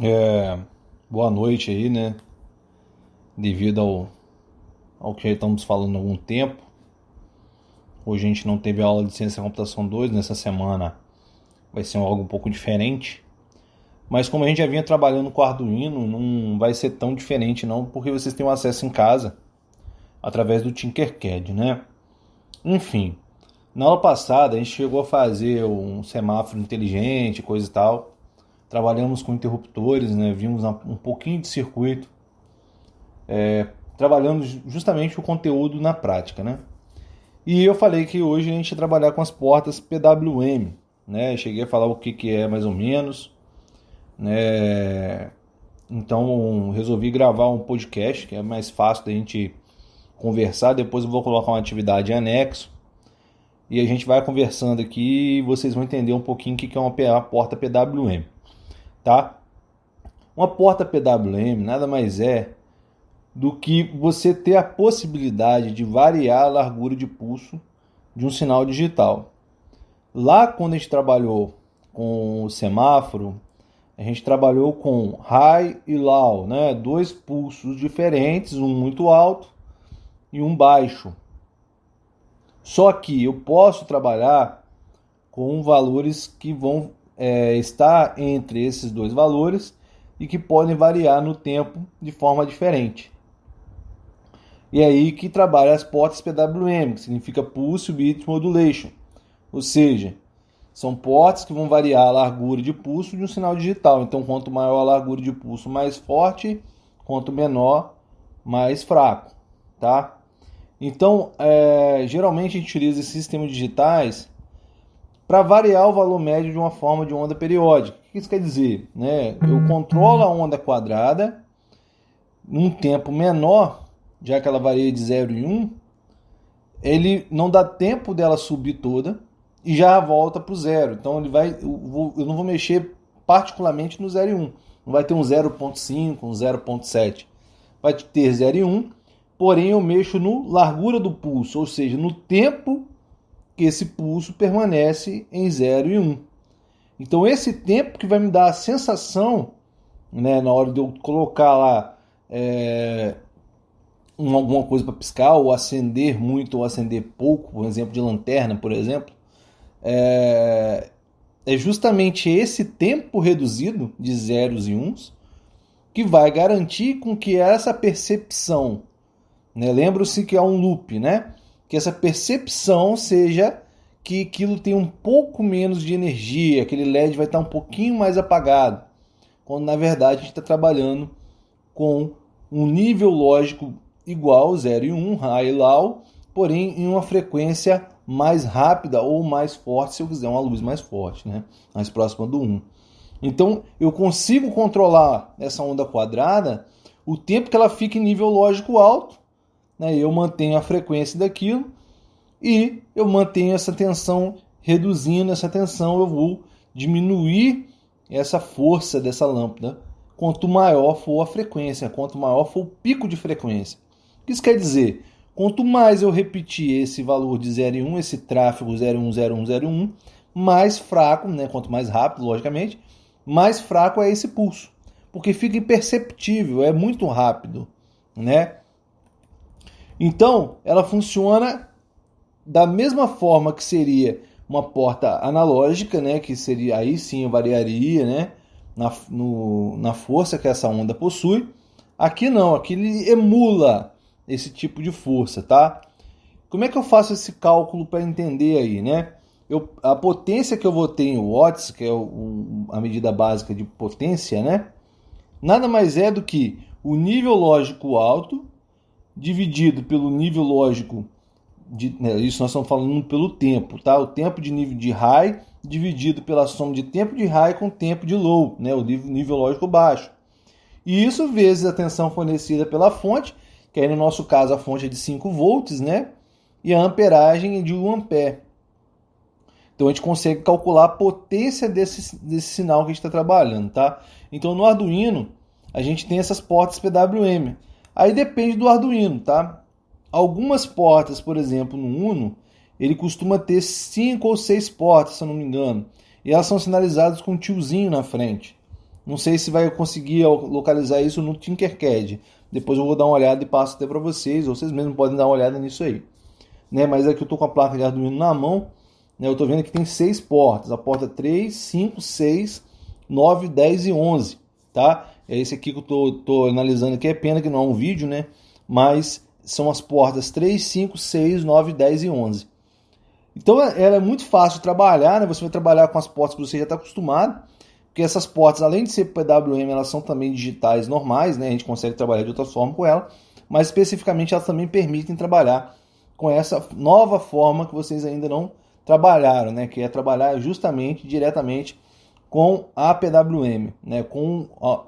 É, Boa noite aí, né? Devido ao que já estamos falando há algum tempo. Hoje a gente não teve aula de Ciência da Computação 2. Nessa semana vai ser algo um pouco diferente. Mas como a gente já vinha trabalhando com Arduino, não vai ser tão diferente não, porque vocês têm o acesso em casa através do Tinkercad, né? Enfim, na aula passada a gente chegou a fazer um semáforo inteligente, coisa e tal. Trabalhamos com interruptores, né? Vimos um pouquinho de circuito, trabalhando justamente o conteúdo na prática, né? E eu falei que hoje a gente ia trabalhar com as portas PWM, né? Cheguei a falar o que é mais ou menos, né? Então resolvi gravar um podcast que é mais fácil da gente conversar. Depois eu vou colocar uma atividade em anexo e a gente vai conversando aqui e vocês vão entender um pouquinho o que é uma porta PWM, tá? Uma porta PWM nada mais é do que você ter a possibilidade de variar a largura de pulso de um sinal digital. Lá quando a gente trabalhou com o semáforo, a gente trabalhou com high e low, né? Dois pulsos diferentes, um muito alto e um baixo. Só que eu posso trabalhar com valores que vão estar entre esses dois valores e que podem variar no tempo de forma diferente. E é aí que trabalha as portas PWM, que significa Pulse Width Modulation. Ou seja, são portas que vão variar a largura de pulso de um sinal digital. Então, quanto maior a largura de pulso, mais forte, quanto menor, mais fraco. Tá? Então, geralmente a gente utiliza esses sistemas digitais para variar o valor médio de uma forma de onda periódica. O que isso quer dizer? Né? Eu controlo a onda quadrada num tempo menor, já que ela varia de 0 e 1, ele não dá tempo dela subir toda e já volta para o zero. Então eu não vou mexer particularmente no 0 e 1. Não vai ter um 0.5, um 0.7. Vai ter 0 e 1, porém eu mexo no largura do pulso, ou seja, no tempo que esse pulso permanece em 0 e 1. Então esse tempo que vai me dar a sensação, né, na hora de eu colocar lá alguma coisa para piscar, ou acender muito ou acender pouco, por exemplo, de lanterna, por exemplo, é justamente esse tempo reduzido de zeros e uns que vai garantir com que essa percepção, né, lembra-se que é um loop, né, que essa percepção seja que aquilo tem um pouco menos de energia, aquele LED vai estar um pouquinho mais apagado, quando na verdade a gente está trabalhando com um nível lógico igual, 0 e 1, high e low, porém em uma frequência mais rápida ou mais forte, se eu quiser uma luz mais forte, né? Mais próxima do 1. Então eu consigo controlar essa onda quadrada o tempo que ela fica em nível lógico alto, né? Eu mantenho a frequência daquilo e eu mantenho essa tensão. Reduzindo essa tensão, eu vou diminuir essa força dessa lâmpada quanto maior for a frequência, quanto maior for o pico de frequência. O que isso quer dizer? Quanto mais eu repetir esse valor de 0 e 1, esse tráfego 01, 01, 01, mais fraco, né, quanto mais rápido, logicamente, mais fraco é esse pulso. Porque fica imperceptível, é muito rápido, né? Então, ela funciona da mesma forma que seria uma porta analógica, né, que seria aí sim variaria, né, na força que essa onda possui. Aqui não, aqui ele emula esse tipo de força, tá? Como é que eu faço esse cálculo para entender aí, né? A potência que eu vou ter em watts, que é a medida básica de potência, né? Nada mais é do que o nível lógico alto dividido pelo nível lógico isso nós estamos falando pelo tempo, tá? O tempo de nível de high dividido pela soma de tempo de high com tempo de low, né? O nível lógico baixo. E isso vezes a tensão fornecida pela fonte, que aí no nosso caso a fonte é de 5 volts, né? E a amperagem é de 1 ampere. Então a gente consegue calcular a potência desse sinal que a gente está trabalhando, tá? Então no Arduino a gente tem essas portas PWM. Aí depende do Arduino, tá? Algumas portas, por exemplo, no Uno, ele costuma ter 5 ou 6 portas, se eu não me engano. E elas são sinalizadas com um tiozinho na frente. Não sei se vai conseguir localizar isso no Tinkercad. Depois eu vou dar uma olhada e passo até para vocês, ou vocês mesmos podem dar uma olhada nisso aí. Né? Mas aqui eu estou com a placa de Arduino na mão, né? Eu estou vendo que tem 6 portas, a porta 3, 5, 6, 9, 10 e 11, tá? É esse aqui que eu estou analisando aqui, é pena que não é um vídeo, né? Mas são as portas 3, 5, 6, 9, 10 e 11. Então ela é muito fácil de trabalhar, né? Você vai trabalhar com as portas que você já está acostumado, porque essas portas, além de ser PWM, elas são também digitais normais, né? A gente consegue trabalhar de outra forma com ela, mas especificamente elas também permitem trabalhar com essa nova forma que vocês ainda não trabalharam, né? Que é trabalhar justamente, diretamente com a PWM, né?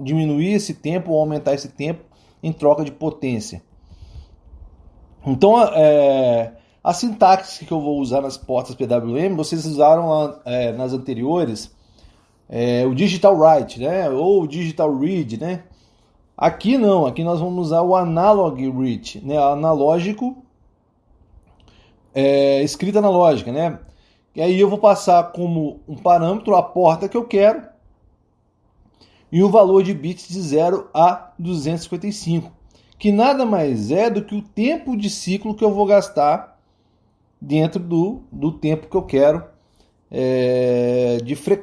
Diminuir esse tempo ou aumentar esse tempo em troca de potência. Então, a sintaxe que eu vou usar nas portas PWM, vocês usaram nas anteriores, o Digital Write, né? Ou o Digital Read, né? Aqui não, aqui nós vamos usar o Analog Read, né? Analógico, escrita analógica, né? E aí eu vou passar como um parâmetro a porta que eu quero e o valor de bits de 0 a 255, que nada mais é do que o tempo de ciclo que eu vou gastar dentro do tempo que eu quero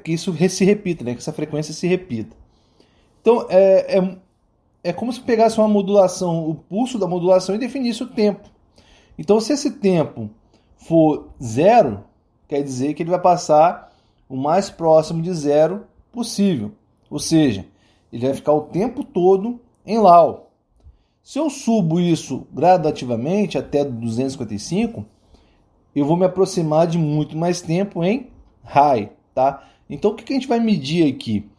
que isso se repita, né? Que essa frequência se repita. Então é como se pegasse uma modulação, o pulso da modulação, e definisse o tempo. Então, se esse tempo for 0, quer dizer que ele vai passar o mais próximo de 0 possível. Ou seja, ele vai ficar o tempo todo em low. Se eu subo isso gradativamente até 255, eu vou me aproximar de muito mais tempo em high, tá? Então, o que a gente vai medir aqui?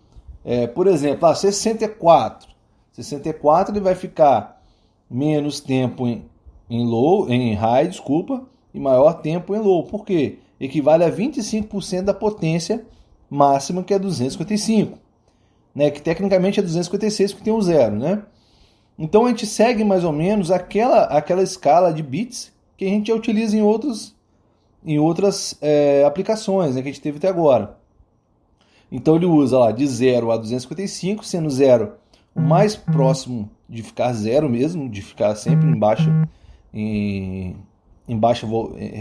Por exemplo, 64. 64 ele vai ficar menos tempo em high, e maior tempo em low. Por quê? Equivale a 25% da potência máxima, que é 255, né? Que tecnicamente é 256 porque tem um zero, né? Então a gente segue mais ou menos aquela escala de bits que a gente já utiliza em outras aplicações, né, que a gente teve até agora. Então ele usa lá de 0 a 255, sendo 0 o mais próximo de ficar zero mesmo, de ficar sempre em baixa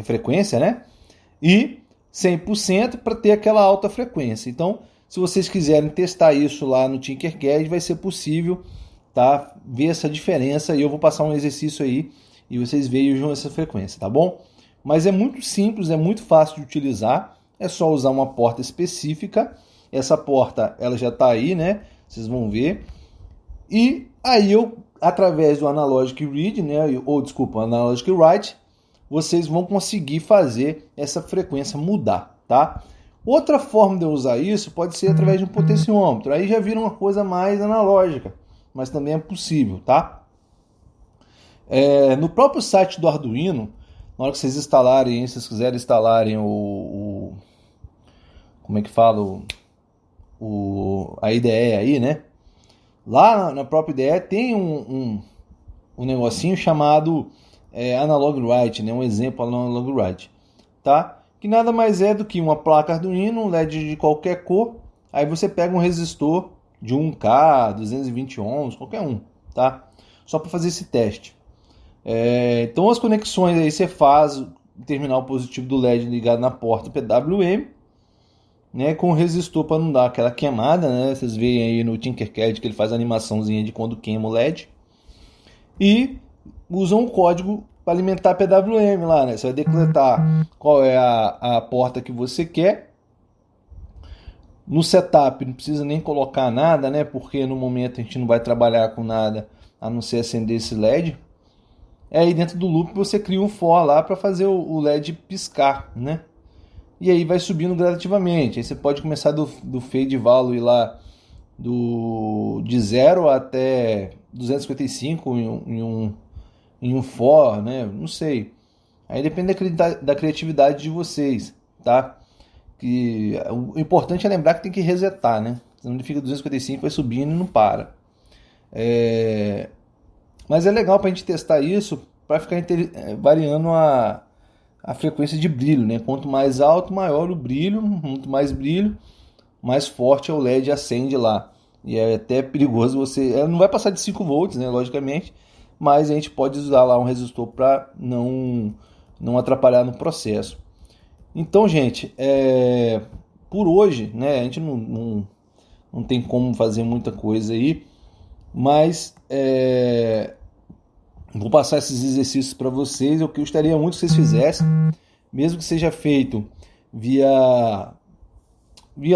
frequência, né? E 100% para ter aquela alta frequência. Então, se vocês quiserem testar isso lá no Tinkercad, vai ser possível, tá? Ver essa diferença, e eu vou passar um exercício aí e vocês vejam essa frequência, tá bom? Mas é muito simples, é muito fácil de utilizar, é só usar uma porta específica. Essa porta, ela já está aí, né? Vocês vão ver. E aí através do Analogic Read, né? Analogic Write, vocês vão conseguir fazer essa frequência mudar, tá? Outra forma de eu usar isso pode ser através de um potenciômetro. Aí já vira uma coisa mais analógica, mas também é possível, tá? No próprio site do Arduino, na hora que vocês instalarem, se vocês quiserem instalarem como é que fala? A IDE aí, né? Lá na própria IDE tem um negocinho chamado Analog Write, né? Um exemplo Analog Write, tá? Que nada mais é do que uma placa Arduino, um LED de qualquer cor. Aí você pega um resistor de 1K, 220 ohms, qualquer um, tá? Só para fazer esse teste. Então as conexões aí você faz o terminal positivo do LED ligado na porta PWM, né, com o resistor para não dar aquela queimada, né? Vocês veem aí no Tinkercad que ele faz a animaçãozinha de quando queima o LED. E usam um código para alimentar a PWM lá, né? Você vai decretar qual é a porta que você quer. No setup não precisa nem colocar nada, né? Porque no momento a gente não vai trabalhar com nada a não ser acender esse LED. Aí dentro do loop você cria um for lá para fazer o LED piscar, né? E aí vai subindo gradativamente. Aí você pode começar do fade value lá de 0 até 255 em um for, né? Não sei. Aí depende da criatividade de vocês, tá? Que o importante é lembrar que tem que resetar, né? Senão ele fica 255, vai subindo e não para. Mas é legal para a gente testar isso, para ficar variando a frequência de brilho, né? Quanto mais alto, maior o brilho. Muito mais brilho, mais forte o LED acende lá. e é até perigoso você... Ela não vai passar de 5 volts, né, logicamente, mas a gente pode usar lá um resistor para não atrapalhar no processo. Então, gente, por hoje, né, a gente não tem como fazer muita coisa aí, mas vou passar esses exercícios para vocês. Eu gostaria muito que vocês fizessem, mesmo que seja feito via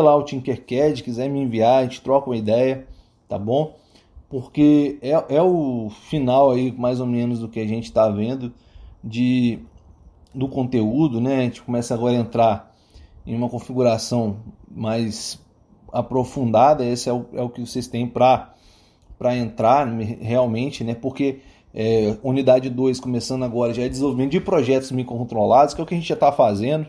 lá o Tinkercad, quiser me enviar, a gente troca uma ideia, tá bom? Porque é o final aí, mais ou menos, do que a gente está vendo do conteúdo, né? A gente começa agora a entrar em uma configuração mais aprofundada. Esse é o que vocês têm para entrar realmente, né? Porque unidade 2 começando agora já é desenvolvimento de projetos microcontrolados, que é o que a gente já está fazendo.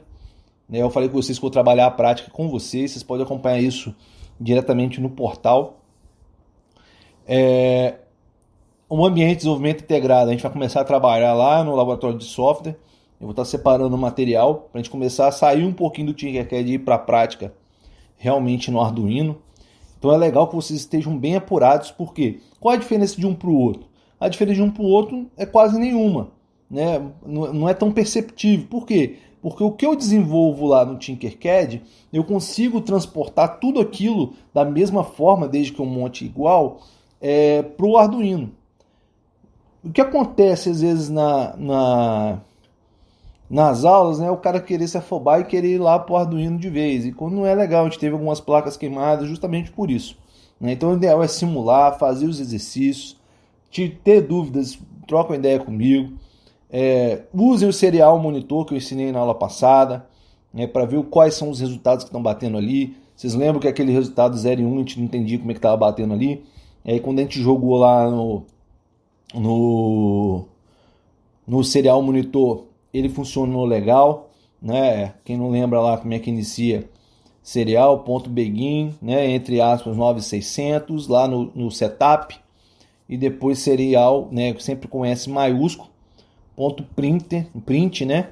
Né? Eu falei com vocês que vou trabalhar a prática com vocês podem acompanhar isso diretamente no portal. Um ambiente de desenvolvimento integrado, a gente vai começar a trabalhar lá no laboratório de software. Eu vou estar separando o material para a gente começar a sair um pouquinho do Tinkercad e ir para a prática realmente no Arduino. Então é legal que vocês estejam bem apurados, porque qual a diferença de um para o outro? A diferença de um para o outro é quase nenhuma, né? Não é tão perceptível. Por quê? Porque o que eu desenvolvo lá no Tinkercad, eu consigo transportar tudo aquilo da mesma forma, desde que eu monte igual, para o Arduino. O que acontece às vezes nas aulas, né, o cara querer se afobar e querer ir lá para o Arduino de vez. E quando não é legal, a gente teve algumas placas queimadas justamente por isso. Né? Então o ideal é simular, fazer os exercícios, ter dúvidas, troca uma ideia comigo. Usem o serial monitor que eu ensinei na aula passada, né, para ver quais são os resultados que estão batendo ali. Vocês lembram que aquele resultado 0 e 1 a gente não entendia como é que estava batendo ali. E aí quando a gente jogou lá no serial monitor, ele funcionou legal, né? Quem não lembra lá como é que inicia serial.begin, né? Entre aspas 9600 lá no setup, e depois serial, né? Sempre com S maiúsculo, ponto print, né?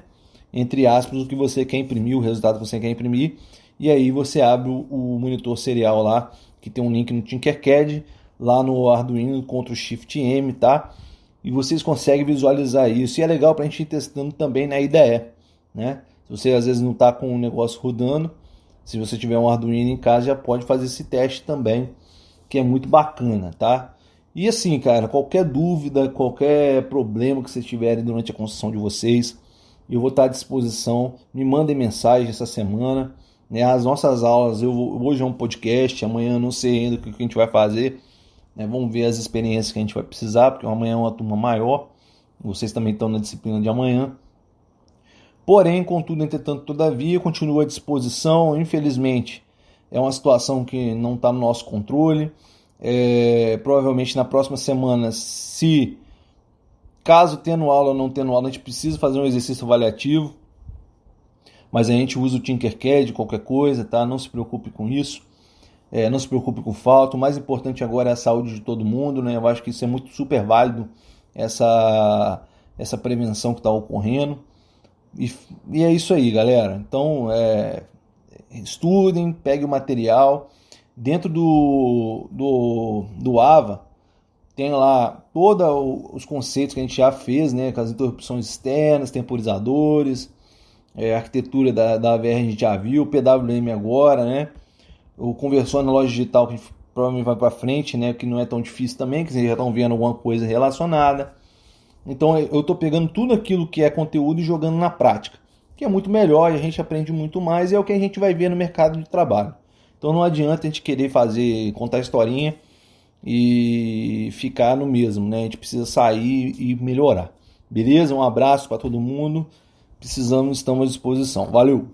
Entre aspas, o que você quer imprimir, o resultado que você quer imprimir, e aí você abre o monitor serial lá, que tem um link no Tinkercad, lá no Arduino, Ctrl Shift M, tá? E vocês conseguem visualizar isso. E é legal para a gente ir testando também na IDE, né? Se você às vezes não está com um negócio rodando, se você tiver um Arduino em casa, já pode fazer esse teste também, que é muito bacana, tá? E assim, cara, qualquer dúvida, qualquer problema que vocês tiverem durante a construção de vocês, eu vou estar à disposição. Me mandem mensagem essa semana, né? As nossas aulas, hoje é um podcast, amanhã eu não sei ainda o que a gente vai fazer. Vamos ver as experiências que a gente vai precisar, porque amanhã é uma turma maior. Vocês também estão na disciplina de amanhã. Porém, contudo, entretanto, todavia, continuo à disposição. Infelizmente, é uma situação que não está no nosso controle. Provavelmente na próxima semana, caso tendo aula ou não tendo aula, a gente precisa fazer um exercício avaliativo. Mas a gente usa o Tinkercad, qualquer coisa, tá? Não se preocupe com isso. Não se preocupe com falta. O mais importante agora é a saúde de todo mundo, né? Eu acho que isso é muito super válido, essa prevenção que está ocorrendo. E é isso aí, galera. Então, estudem, peguem o material. Dentro do AVA, tem lá todos os conceitos que a gente já fez, né? Com as interrupções externas, temporizadores, arquitetura da AVR a gente já viu, PWM agora, né? O conversor analógico digital, que provavelmente vai para frente, né? Que não é tão difícil também, que vocês já estão vendo alguma coisa relacionada. Então eu estou pegando tudo aquilo que é conteúdo e jogando na prática, que é muito melhor, e a gente aprende muito mais, e é o que a gente vai ver no mercado de trabalho. Então não adianta a gente querer contar historinha e ficar no mesmo, né? A gente precisa sair e melhorar. Beleza? Um abraço para todo mundo. Precisamos, estamos à disposição. Valeu!